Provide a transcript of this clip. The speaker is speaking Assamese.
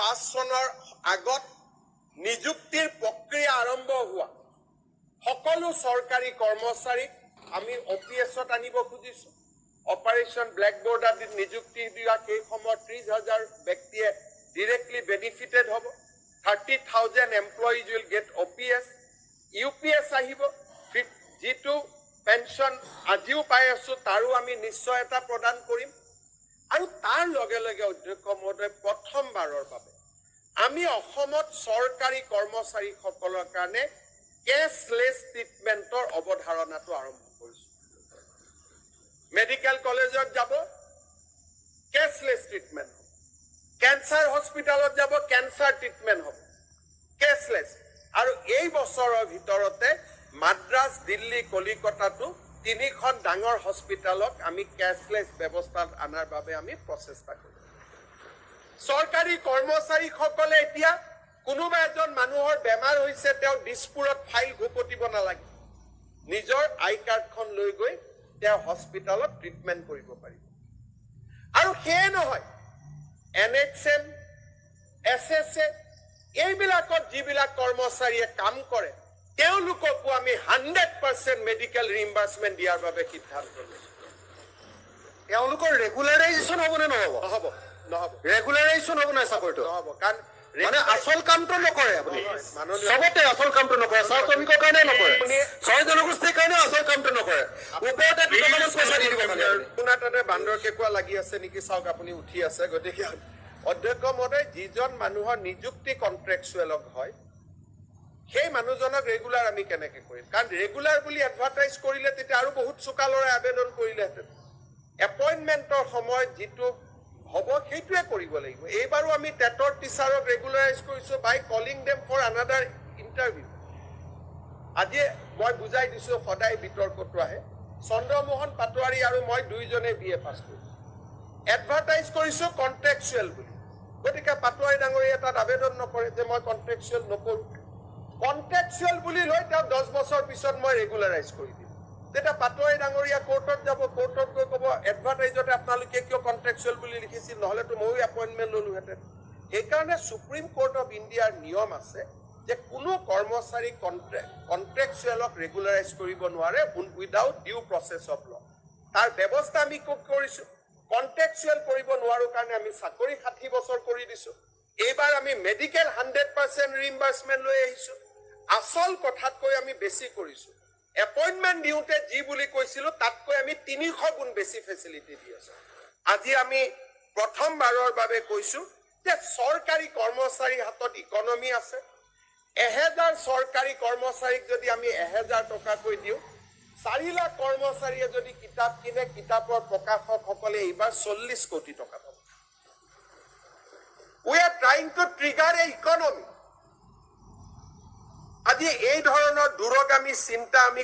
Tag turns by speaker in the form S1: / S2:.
S1: 2005 চনৰ আগত নিযুক্তিৰ প্ৰক্ৰিয়া আৰম্ভ হোৱা সকলো চৰকাৰী কৰ্মচাৰীক আমি OPS-ত আনিব খুজিছো। অপাৰেশ্যন ব্লেকবোৰ্ড আদিত নিযুক্তি দিয়া সেই সময়ত 30,000 ব্যক্তিয়ে directly benefited হ'ব। 30,000 employees will get OPS. UPS আহিব, যিটো পেনশন আজিও পাই আছো তাৰো আমি নিশ্চয় এটা প্ৰদান কৰিম। আৰু তাৰ লগে লগে অধ্যক্ষ মহোদয় প্ৰথমবাৰৰ বাবে আমি অসমত চৰকাৰী কৰ্মচাৰীসকলৰ কাৰণে কেছলেছ ট্ৰিটমেণ্টৰ অৱধাৰণাটো আৰম্ভ কৰিছো। মেডিকেল কলেজত যাব কেছলেছ ট্ৰিটমেণ্ট হ'ব, কেঞ্চাৰ হস্পিটেলত যাব কেঞ্চাৰ ট্ৰিটমেণ্ট হ'ব কেছলেছ। আৰু এই বছৰৰ ভিতৰতে মাদ্ৰাজ, দিল্লী, কলিকতাটো 3খন ডাঙৰ হস্পিটেলক আমি কেছলেছ ব্যৱস্থাত আনাৰ বাবে আমি প্ৰচেষ্টা কৰিম। চৰকাৰী কৰ্মচাৰীসকলে এতিয়া কোনোবা এজন মানুহৰ বেমাৰ হৈছে, তেওঁ দিছপুৰত ফাইল ঘুপতিব নালাগে, নিজৰ কাৰ্ডখন লৈ গৈ তেওঁ হস্পিটেলত ট্ৰিটমেণ্ট কৰিব পাৰিব। আৰু সেয়ে নহয়, NHM, SSA এইবিলাকত যিবিলাক কৰ্মচাৰীয়ে কাম কৰে তেওঁলোককো আমি 100% মেডিকেল ৰিইম্বাৰ্সমেন্ট দিয়াৰ বাবে সিদ্ধান্ত লৈছো।
S2: তেওঁলোকৰ ৰেগুলাৰাইজেশ্যন হ'ব নে নহ'ব?
S1: নহ'ব।
S2: ৰেগুলাৰাইজেশ্যন হ'ব নাই চাকৰিটো?
S1: নহ'ব, কাৰণ
S2: মানে আচল কামটো নকৰে আপুনি।
S1: মাননীয়
S2: চবতে আচল কামটো নকৰে, চাহ শ্ৰমিকৰ কাৰণে নকৰে, ছয় জনগোষ্ঠীৰ কাৰণে আচল কামটো নকৰে, ওপৰতে দুটামান পইচা দি দিব খালি।
S1: আপোনাৰ তাতে বান্দৰ কেঁকুৱা লাগি আছে নেকি চাওক, আপুনি উঠি আছে। গতিকে অধ্যক্ষ মহোদয়, যিজন মানুহৰ নিযুক্তি কন্ট্ৰেকচুৱেলক হয় সেই মানুহজনক ৰেগুলাৰ আমি কেনেকে কৰিম? কাৰণ ৰেগুলাৰ বুলি এডভাৰটাইজ কৰিলে তেতিয়া আৰু বহুত চোকালৰে আবেদন কৰিলেহেঁতেন। এপইণ্টমেণ্টৰ সময়ত যিটো হ'ব সেইটোৱে কৰিব লাগিব। এইবাৰো আমি টেটৰ টিচাৰক ৰেগুলাৰাইজ কৰিছো by calling them for another interview. আজি মই বুজাই দিছো, সদায় বিতৰ্কটো আহে। চন্দ্ৰমোহন পাটোৱাৰী আৰু মই দুইজনে BA পাছ কৰিছো, এডভাৰটাইজ কৰিছো কন্ট্ৰেকচুৱেল বুলি। গতিকে পাটোৱাৰী ডাঙৰীয়া তাত আবেদন নকৰে যে মই কন্ট্ৰেকচুৱেল নকৰো। কন্ট্ৰেকচুৱেল বুলি লৈ তেওঁ 10 বছৰ পিছত মই ৰেগুলাৰাইজ কৰি দিম। তেতিয়া পাটোৱাৰী ডাঙৰীয়া কোৰ্টত যাব, কোৰ্টত গৈ ক'ব এডভাৰটাইজতে আপোনালোকে কিয় কন্ট্ৰেকচুৱেল বুলি লিখিছিল, নহ'লেতো ময়ো এপইণ্টমেণ্ট ল'লোহেঁতেন। সেইকাৰণে সুপ্ৰিম কোৰ্ট অফ ইণ্ডিয়াৰ নিয়ম আছে যে কোনো কৰ্মচাৰী কন্ট্ৰেকচুৱেলক ৰেগুলাৰাইজ কৰিব নোৱাৰে without due process of law. তাৰ ব্যৱস্থা আমি কৰিছো। কন্ট্ৰেকচুৱেল কৰিব নোৱাৰো কাৰণে আমি চাকৰি 60 বছৰ কৰি দিছো। এইবাৰ আমি মেডিকেল 100% ৰিইম্বাৰ্সমেন্ট লৈ আহিছো। আচল কথাতকৈ আমি বেছি কৰিছো। এপইণ্টমেণ্ট দিওঁতে যি বুলি কৈছিলো তাতকৈ আমি 300 গুণ বেছি ফেচিলিটি দি আছো। আজি আমি প্ৰথমবাৰৰ বাবে কৈছো যে চৰকাৰী কৰ্মচাৰীৰ হাতত ইকনমি আছে। 1000 চৰকাৰী কৰ্মচাৰীক যদি আমি 1000 টকাকৈ দিওঁ, 4 লাখ কৰ্মচাৰীয়ে যদি কিতাপ কিনে, কিতাপৰ প্ৰকাশকসকলে এইবাৰ 40 কোটি টকা পাব। We are trying to trigger a economy. আজি এই ধৰণৰ দূৰগামী চিন্তা আমি